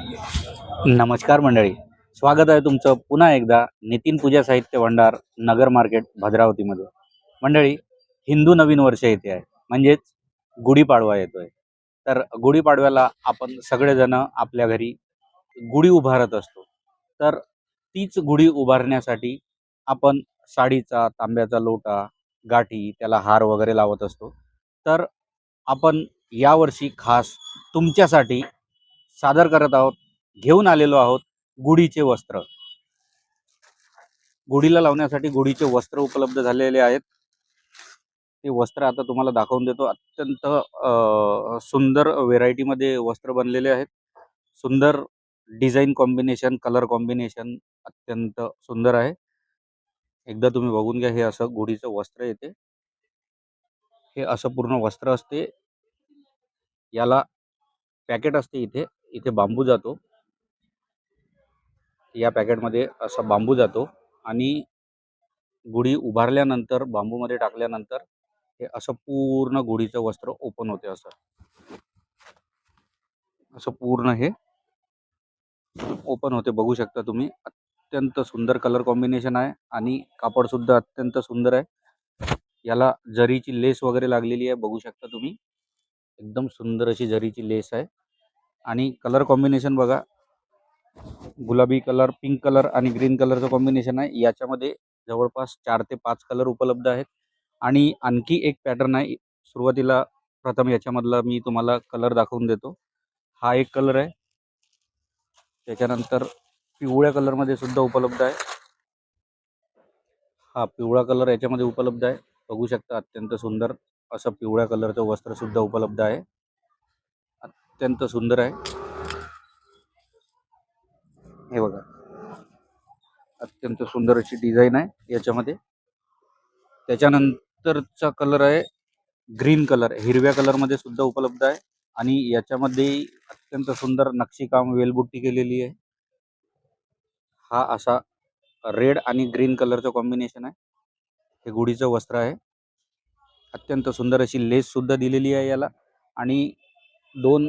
नमस्कार मंडळी, स्वागत आहे तुमचं पुन्हा एकदा नितीन पूजा साहित्य भंडार नगर मार्केट भद्रावतीमध्ये. मंडळी, हिंदू नवीन वर्ष येते आहे, म्हणजेच गुढीपाडवा येतोय. तर गुढीपाडव्याला आपण सगळेजण आपल्या घरी गुढी उभारत असतो. तर तीच गुढी उभारण्यासाठी आपण साडीचा, तांब्याचा लोटा, गाठी, त्याला हार वगैरे लावत असतो. तर आपण यावर्षी खास तुमच्यासाठी सादर करत आहोत, घेऊन आलेलो आहोत गुढीचे वस्त्र. गुढीला लावण्यासाठी गुढीचे वस्त्र उपलब्ध झालेले आहेत. ते वस्त्र आता तुम्हाला दाखवून देतो. अत्यंत सुंदर व्हेरायटीमध्ये वस्त्र बनलेले आहेत. सुंदर डिझाईन कॉम्बिनेशन, कलर कॉम्बिनेशन अत्यंत सुंदर आहे. एकदा तुम्ही बघून घ्या. हे असं गुढीचं वस्त्र येते. हे असं पूर्ण वस्त्र असते. याला पॅकेट असते. इथे इथे बांबू जातो. या पॅकेटमध्ये असा बांबू जातो आणि गुढी उभारल्यानंतर बांबूमध्ये टाकल्यानंतर हे असं पूर्ण गुढीचं वस्त्र ओपन होते. असं असं पूर्ण हे ओपन होते. बघू शकता तुम्ही. अत्यंत सुंदर कलर कॉम्बिनेशन आहे आणि कापड सुद्धा अत्यंत सुंदर आहे. याला जरीची लेस वगैरे लागलेली आहे. बघू शकता तुम्ही. एकदम सुंदर अशी जरीची लेस आहे आणि कलर कॉम्बिनेशन बघा. गुलाबी कलर, पिंक कलर आणि ग्रीन कलरचं कॉम्बिनेशन आहे. याच्यामध्ये जवळपास 4 ते 5 कलर उपलब्ध आहेत आणि आणखी एक पॅटर्न आहे. सुरुवातीला प्रथम याच्यामधला मी तुम्हाला कलर दाखवून देतो. हा एक कलर आहे. त्याच्यानंतर पिवळ्या कलरमध्ये सुद्धा उपलब्ध आहे. हा पिवळा कलर याच्यामध्ये उपलब्ध आहे. बघू शकता अत्यंत सुंदर असं पिवळ्या कलरचं वस्त्र सुद्धा उपलब्ध आहे. अत्यंत सुंदर आहे. हे बघा, अत्यंत सुंदर अशी डिझाईन आहे याच्यामध्ये. त्याच्यानंतरचा कलर आहे ग्रीन कलर. हिरव्या कलरमध्ये सुद्धा उपलब्ध आहे आणि याच्यामध्ये अत्यंत सुंदर नक्षीकाम, वेलबुट्टी केलेली आहे. हा असा रेड आणि ग्रीन कलरचं कॉम्बिनेशन आहे. हे गुढीचं वस्त्र आहे. अत्यंत सुंदर अशी लेस सुद्धा दिलेली आहे याला आणि 2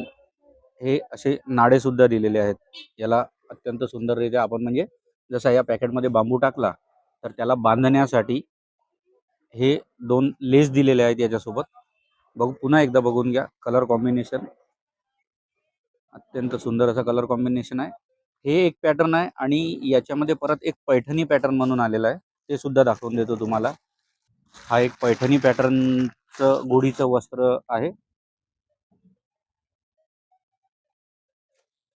हे असे नाडे सुद्धा दिलेले आहेत याला. अत्यंत सुंदररित्या आपण म्हणजे जसा या पॅकेटमध्ये बांबू टाकला तर त्याला बांधण्यासाठी हे 2 लेस दिलेले आहेत याच्यासोबत. पुन्हा एकदा बघून घ्या. कलर कॉम्बिनेशन अत्यंत सुंदर असा कलर कॉम्बिनेशन आहे. हे एक पॅटर्न आहे आणि याच्यामध्ये परत एक पैठणी पॅटर्न म्हणून आलेला आहे. ते सुद्धा दाखवून देतो तुम्हाला. हा एक पैठणी पॅटर्नचं गुढीचं वस्त्र आहे.